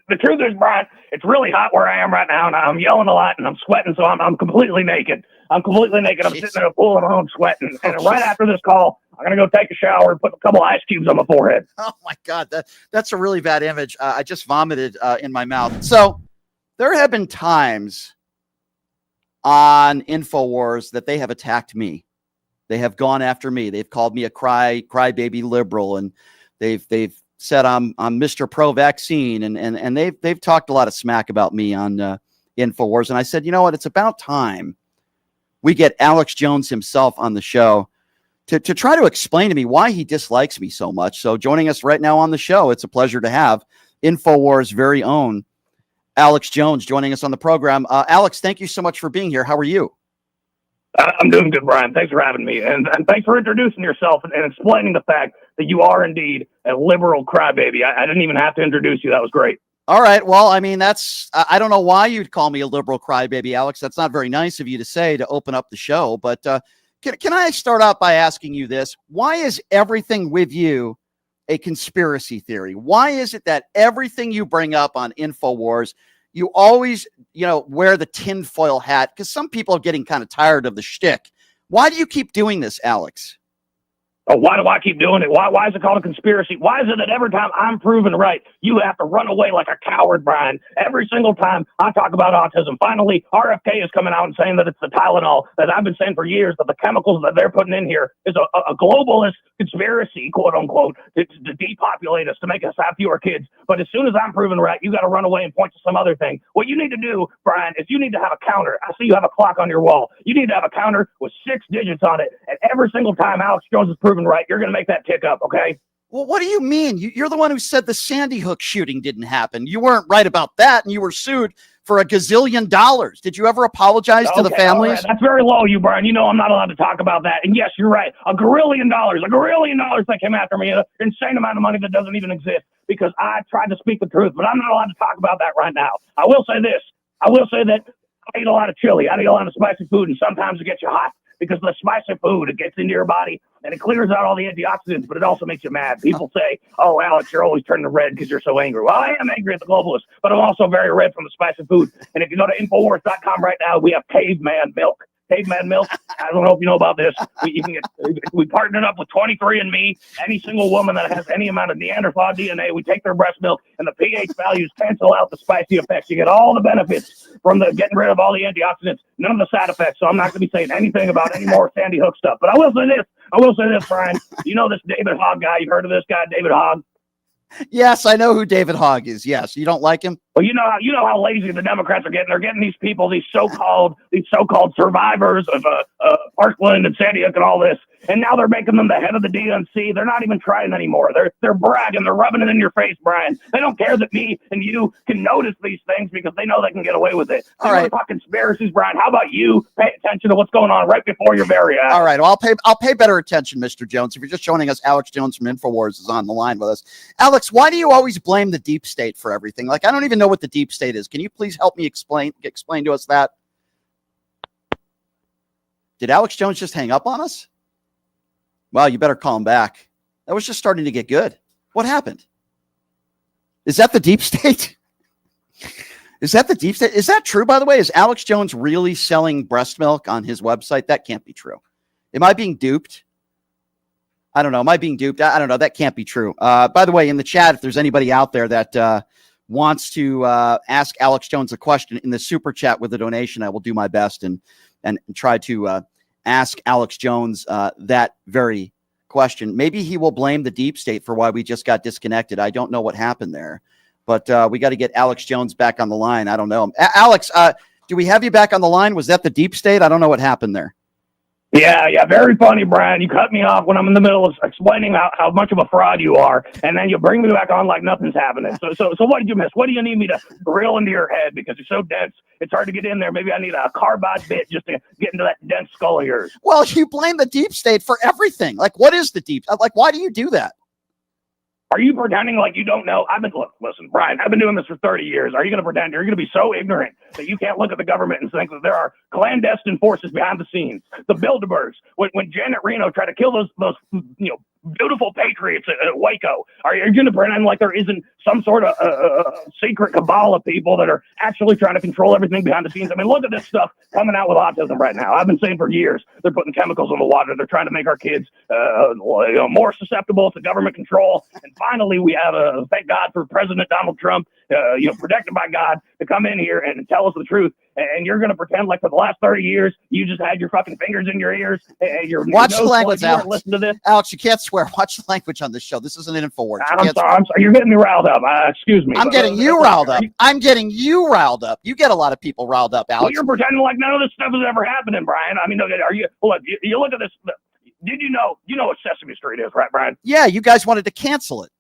The truth is, Brian, it's really hot where I am right now, and I'm yelling a lot, and I'm sweating, so I'm completely naked. I'm completely naked. I'm sitting in a pool at home sweating. And right after this call, I'm going to go take a shower and put a couple ice cubes on my forehead. Oh, my God. That's a really bad image. I just vomited in my mouth. So there have been times on Infowars that they have attacked me. They have gone after me. They've called me a crybaby liberal, and they've said I'm Mr. Pro-vaccine, and they've talked a lot of smack about me on Infowars. And I said, you know what? It's about time we get Alex Jones himself on the show to try to explain to me why he dislikes me so much. So joining us right now on the show, it's a pleasure to have Infowars' very own Alex Jones joining us on the program. Alex, thank you so much for being here. How are you? I'm doing good, Brian. Thanks for having me. And thanks for introducing yourself and explaining the fact that you are indeed a liberal crybaby. I didn't even have to introduce you. That was great. All right. Well, I mean, I don't know why you'd call me a liberal crybaby, Alex. That's not very nice of you to say to open up the show. But can I start out by asking you this? Why is everything with you a conspiracy theory? Why is it that everything you bring up on Infowars, you always, wear the tinfoil hat? Because some people are getting kind of tired of the shtick. Why do you keep doing this, Alex? Oh, why do I keep doing it? Why is it called a conspiracy? Why is it that every time I'm proven right, you have to run away like a coward, Brian? Every single time I talk about autism, finally, RFK is coming out and saying that it's the Tylenol that I've been saying for years, that the chemicals that they're putting in here is a globalist conspiracy, quote unquote, to depopulate us, to make us have fewer kids. But as soon as I'm proven right, you got to run away and point to some other thing. What you need to do, Brian, is you need to have a counter. I see you have a clock on your wall. You need to have a counter with 6 digits on it. And every single time Alex Jones is proven right, you're going to make that tick up, okay? Well, what do you mean? You're the one who said the Sandy Hook shooting didn't happen. You weren't right about that, and you were sued for $1 gazillion. Did you ever apologize to the families? Right. That's very low, you, Brian. You know I'm not allowed to talk about that. And yes, you're right. $1 gazillion that came after me, an insane amount of money that doesn't even exist, because I tried to speak the truth, but I'm not allowed to talk about that right now. I will say this. I will say that I eat a lot of chili. I eat a lot of spicy food, and sometimes it gets you hot. Because the spicy food, it gets into your body and it clears out all the antioxidants, but it also makes you mad. People say, oh, Alex, you're always turning red because you're so angry. Well, I am angry at the globalists, but I'm also very red from the spicy food. And if you go to Infowars.com right now, we have caveman milk. Caveman milk. I don't know if you know about this. We partnered up with 23andMe. Any single woman that has any amount of Neanderthal DNA, we take their breast milk, and the pH values cancel out the spicy effects. You get all the benefits from the getting rid of all the antioxidants, none of the side effects. So I'm not going to be saying anything about any more Sandy Hook stuff. But I will say this, Brian. You know this David Hogg guy? You've heard of this guy, David Hogg? Yes, I know who David Hogg is. Yes, you don't like him? Well, you know how lazy the Democrats are getting. They're getting these people, these so-called survivors of Parkland and Sandy Hook and all this, and now they're making them the head of the DNC. They're not even trying anymore. They're bragging. They're rubbing it in your face, Brian. They don't care that me and you can notice these things because they know they can get away with it. All right, talk conspiracies, Brian. How about you pay attention to what's going on right before your very eyes? All right, well, I'll pay better attention, Mr. Jones. If you're just joining us, Alex Jones from Infowars is on the line with us. Alex, why do you always blame the deep state for everything? Like, I don't even know what the deep state is. Can you please help me explain to us that? Did Alex Jones just hang up on us? Well, you better call him back. That was just starting to get good. What happened? Is that the deep state? Is that the deep state? Is that true, by the way? Is Alex Jones really selling breast milk on his website? That can't be true. Am I being duped? I don't know. Am I being duped? I don't know. That can't be true. By the way, in the chat, if there's anybody out there that wants to ask Alex Jones a question in the super chat with a donation, I will do my best and try to ask Alex Jones that very question. Maybe he will blame the deep state for why we just got disconnected. I don't know what happened there, but we got to get Alex Jones back on the line. I don't know. Alex, do we have you back on the line? Was that the deep state? I don't know what happened there. Yeah, very funny, Brian. You cut me off when I'm in the middle of explaining how much of a fraud you are, and then you bring me back on like nothing's happening. So what did you miss? What do you need me to drill into your head? Because you're so dense, it's hard to get in there. Maybe I need a carbide bit just to get into that dense skull of yours. Well, you blame the deep state for everything. Like, what is the deep? Like, why do you do that? Are you pretending like you don't know? Listen, Brian, I've been doing this for 30 years. Are you going to pretend you're going to be so ignorant that you can't look at the government and think that there are clandestine forces behind the scenes? The Bilderbergs, when Janet Reno tried to kill those beautiful patriots at Waco. Are you going to pretend like there isn't some sort of secret cabal of people that are actually trying to control everything behind the scenes? I mean, look at this stuff coming out with autism right now. I've been saying for years, they're putting chemicals in the water. They're trying to make our kids more susceptible to government control. And finally, we have, thank God for President Donald Trump, protected by God, to come in here and tell us the truth. And you're going to pretend like for the last 30 years, you just had your fucking fingers in your ears. And watch the language, Alex. Listen to this. Alex, you can't swear. Watch the language on this show. This isn't an Infowars. I'm sorry. You're getting me riled up. Excuse me. I'm getting you riled up. I'm getting you riled up. You get a lot of people riled up, Alex. Well, you're pretending like none of this stuff is ever happening, Brian. I mean, are you? Look, you look at this. Did you know what Sesame Street is, right, Brian? Yeah, you guys wanted to cancel it.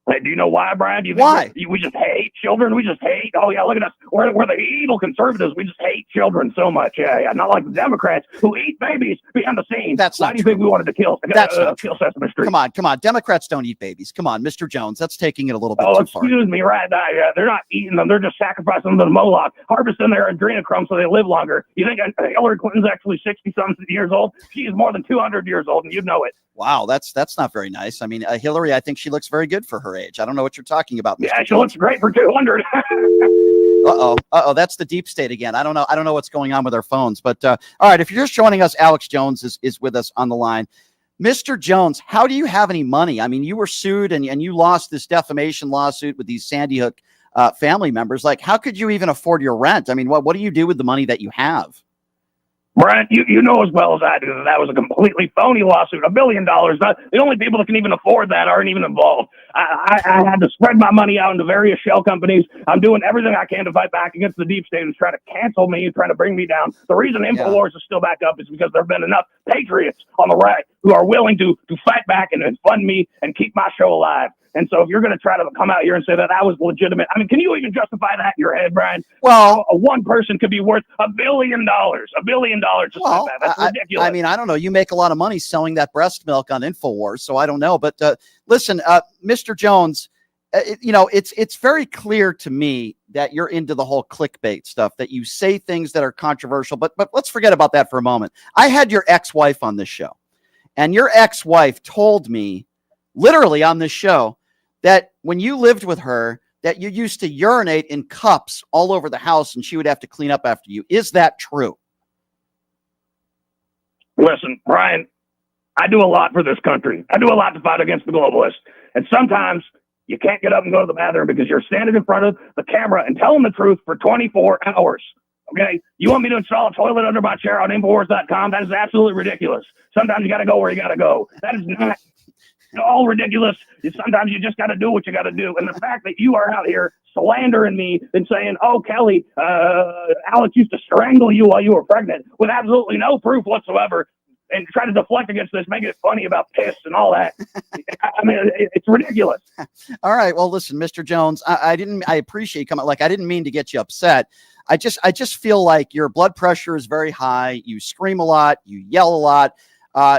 Hey, do you know why, Brian? Why? We just hate children. We just hate. Oh yeah, look at us. We're the evil conservatives. We just hate children so much. Yeah. Not like the Democrats who eat babies behind the scenes. That's why not do you true. think we wanted to kill Sesame Street? Come on. Democrats don't eat babies. Come on, Mr. Jones. That's taking it a little bit too far. Excuse me, right? They're not eating them. They're just sacrificing them to Moloch, harvesting their adrenochrome so they live longer. You think Hillary Clinton's actually 60-something years old? She is more than 200 years old, and you know it. Wow, that's not very nice. I mean, Hillary, I think she looks very good for her age. I don't know what you're talking about, Mr. Yeah, she looks great for 200. Uh-oh, that's the deep state again. I don't know what's going on with our phones. But all right, if you're just joining us, Alex Jones is with us on the line. Mr. Jones, how do you have any money? I mean, you were sued and you lost this defamation lawsuit with these Sandy Hook family members. Like, how could you even afford your rent? I mean, what do you do with the money that you have? Brian, you know as well as I do that was a completely phony lawsuit, $1 billion. The only people that can even afford that aren't even involved. I had to spread my money out into various shell companies. I'm doing everything I can to fight back against the deep state who's trying to cancel me, trying to bring me down. The reason Infowars is still back up is because there have been enough patriots on the right who are willing to fight back and fund me and keep my show alive. And so if you're going to try to come out here and say that was legitimate, I mean, can you even justify that in your head, Brian? Well, one person could be worth $1 billion. $1 billion. Well, that's ridiculous. I mean, I don't know. You make a lot of money selling that breast milk on Infowars, so I don't know. But listen, Mr. Jones, it's very clear to me that you're into the whole clickbait stuff, that you say things that are controversial. But let's forget about that for a moment. I had your ex-wife on this show, and your ex-wife told me, literally on this show, that when you lived with her, that you used to urinate in cups all over the house and she would have to clean up after you. Is that true? Listen, Brian, I do a lot for this country. I do a lot to fight against the globalists. And sometimes you can't get up and go to the bathroom because you're standing in front of the camera and telling the truth for 24 hours. Okay? You want me to install a toilet under my chair on Infowars.com? That is absolutely ridiculous. Sometimes you got to go where you got to go. That is not all ridiculous. Sometimes you just got to do what you got to do. And the fact that you are out here slandering me and saying, oh, Kelly, Alex used to strangle you while you were pregnant with absolutely no proof whatsoever, and try to deflect against this, making it funny about piss and all that. I mean, it's ridiculous. All right. Well, listen, Mr. Jones, I appreciate you coming. Like, I didn't mean to get you upset. I just feel like your blood pressure is very high. You scream a lot. You yell a lot.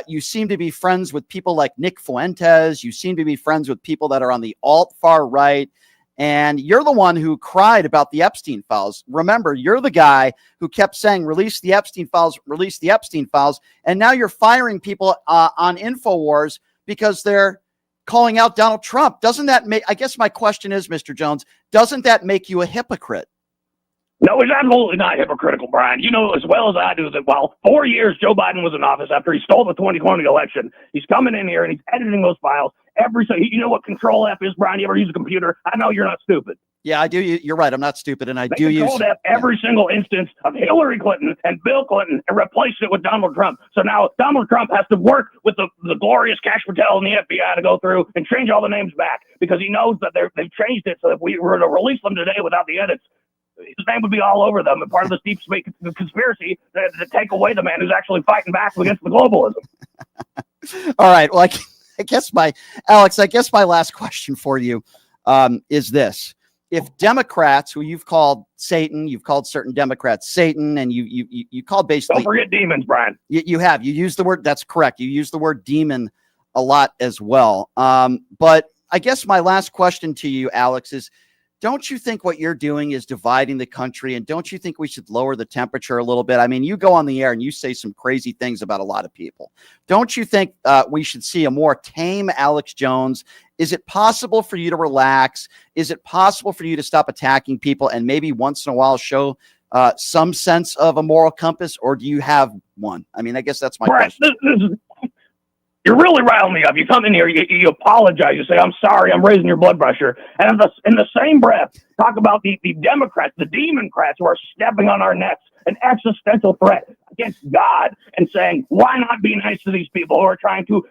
You seem to be friends with people like Nick Fuentes. You seem to be friends with people that are on the alt far right. And you're the one who cried about the Epstein files. Remember, you're the guy who kept saying, release the Epstein files, release the Epstein files. And now you're firing people on Infowars because they're calling out Donald Trump. Doesn't that make, I guess my question is, Mr. Jones, doesn't that make you a hypocrite? No, he's absolutely not hypocritical, Brian. You know as well as I do that while 4 years Joe Biden was in office after he stole the 2020 election, he's coming in here and he's editing those files. You know what Control F is, Brian? You ever use a computer? I know you're not stupid. Yeah, I do. You're right. I'm not stupid, and I do use Control F every single instance of Hillary Clinton and Bill Clinton and replaced it with Donald Trump. So now Donald Trump has to work with the glorious Cash Patel and the FBI to go through and change all the names back because he knows that they've changed it. So if we were to release them today without the edits, his name would be all over them and part of this deep space conspiracy to take away the man who's actually fighting back against the globalism. All right. Well, I guess my last question for you is this. If Democrats, who you've called Satan, you've called certain Democrats Satan, and you called basically... Don't forget demons, Brian. You have. You used the word... That's correct. You used the word demon a lot as well. But I guess my last question to you, Alex, is don't you think what you're doing is dividing the country? And don't you think we should lower the temperature a little bit? I mean, you go on the air and you say some crazy things about a lot of people. Don't you think we should see a more tame Alex Jones? Is it possible for you to relax? Is it possible for you to stop attacking people and maybe once in a while show some sense of a moral compass? Or do you have one? I mean, I guess that's my question. You're really riling me up. You come in here, you apologize. You say, I'm sorry, I'm raising your blood pressure. And in the same breath, talk about the Democrats, the Democrats who are stepping on our necks, an existential threat against God, and saying, why not be nice to these people who are trying to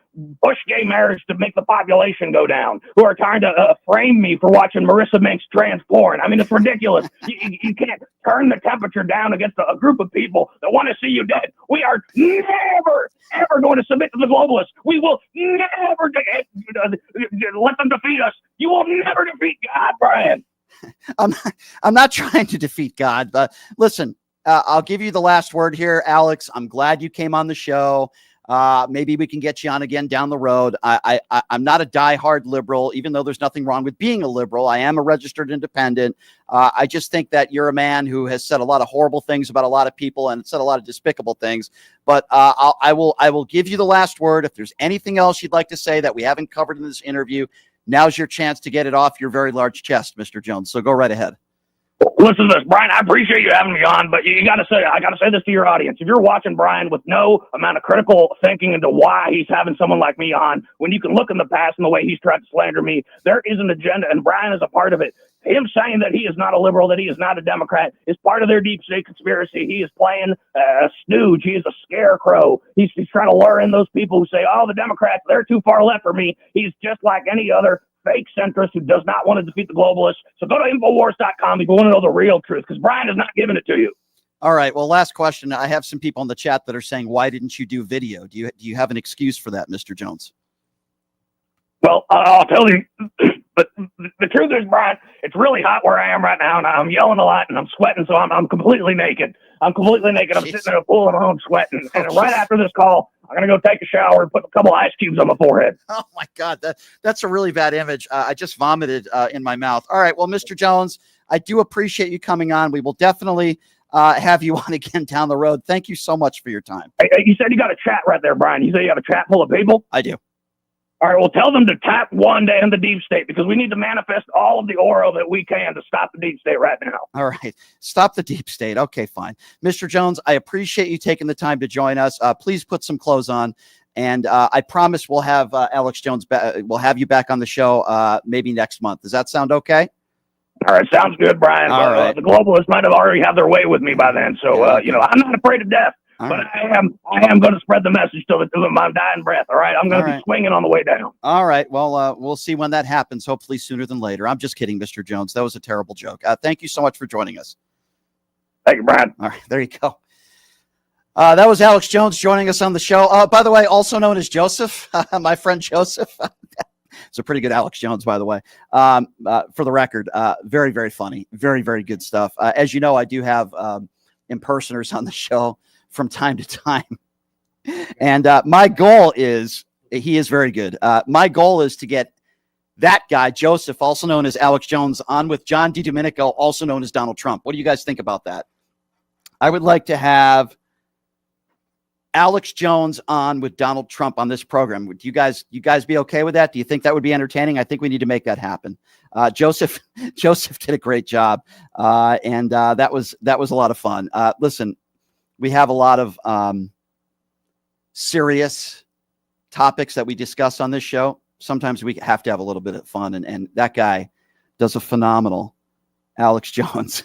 push gay marriage to make the population go down, who are trying to frame me for watching Marissa Mink's trans porn. I mean, it's ridiculous. You can't turn the temperature down against a group of people that want to see you dead. We are never, ever going to submit to the globalists. We will never let them defeat us. You will never defeat God, Brian. I'm not trying to defeat God, but listen, I'll give you the last word here, Alex. I'm glad you came on the show. Maybe we can get you on again down the road. I'm not a diehard liberal, even though there's nothing wrong with being a liberal. I am a registered independent. I just think that you're a man who has said a lot of horrible things about a lot of people and said a lot of despicable things. But I will give you the last word. If there's anything else you'd like to say that we haven't covered in this interview, now's your chance to get it off your very large chest, Mr. Jones. So go right ahead. Listen to this, Brian. I appreciate you having me on, but I got to say this to your audience. If you're watching Brian with no amount of critical thinking into why he's having someone like me on, when you can look in the past and the way he's tried to slander me, there is an agenda, and Brian is a part of it. Him saying that he is not a liberal, that he is not a Democrat, is part of their deep state conspiracy. He is playing a stooge. He is a scarecrow. He's trying to lure in those people who say, oh, the Democrats, they're too far left for me. He's just like any other fake centrist who does not want to defeat the globalists. So go to Infowars.com if you want to know the real truth, because Brian is not giving it to you. All right. Well, last question. I have some people in the chat that are saying, why didn't you do video? Do you have an excuse for that, Mr. Jones? Well, I'll tell you, but the truth is, Brian, it's really hot where I am right now, and I'm yelling a lot, and I'm sweating, so I'm completely naked. I'm completely naked. I'm sitting in a pool at home sweating. And right after this call, I'm going to go take a shower and put a couple ice cubes on my forehead. Oh, my God. That's a really bad image. I just vomited in my mouth. All right. Well, Mr. Jones, I do appreciate you coming on. We will definitely have you on again down the road. Thank you so much for your time. Hey, you said you got a chat right there, Brian. You said you have a chat full of people? I do. All right, well, tell them to tap one day in the deep state, because we need to manifest all of the aura that we can to stop the deep state right now. All right. Stop the deep state. Okay, fine. Mr. Jones, I appreciate you taking the time to join us. Please put some clothes on. And I promise we'll have Alex Jones we'll have you back on the show maybe next month. Does that sound okay? All right, sounds good, Brian. All right. The globalists might have already had their way with me by then. So, I'm not afraid of death. But I am going to spread the message till my dying breath. All right. I'm going to be swinging on the way down. All right. Well, we'll see when that happens. Hopefully sooner than later. I'm just kidding, Mr. Jones. That was a terrible joke. Thank you so much for joining us. Thank you, Brian. All right. There you go. That was Alex Jones joining us on the show. By the way, also known as Joseph, my friend Joseph. It's a pretty good Alex Jones, by the way. For the record, very, very funny. Very, very good stuff. As you know, I do have impersonators on the show from time to time. And my goal is, he is very good. My goal is to get that guy, Joseph, also known as Alex Jones, on with John DiDomenico, also known as Donald Trump. What do you guys think about that? I would like to have Alex Jones on with Donald Trump on this program. Would you guys be okay with that? Do you think that would be entertaining? I think we need to make that happen. Joseph did a great job. And that was a lot of fun. Listen, we have a lot of serious topics that we discuss on this show. Sometimes we have to have a little bit of fun, and that guy does a phenomenal Alex Jones.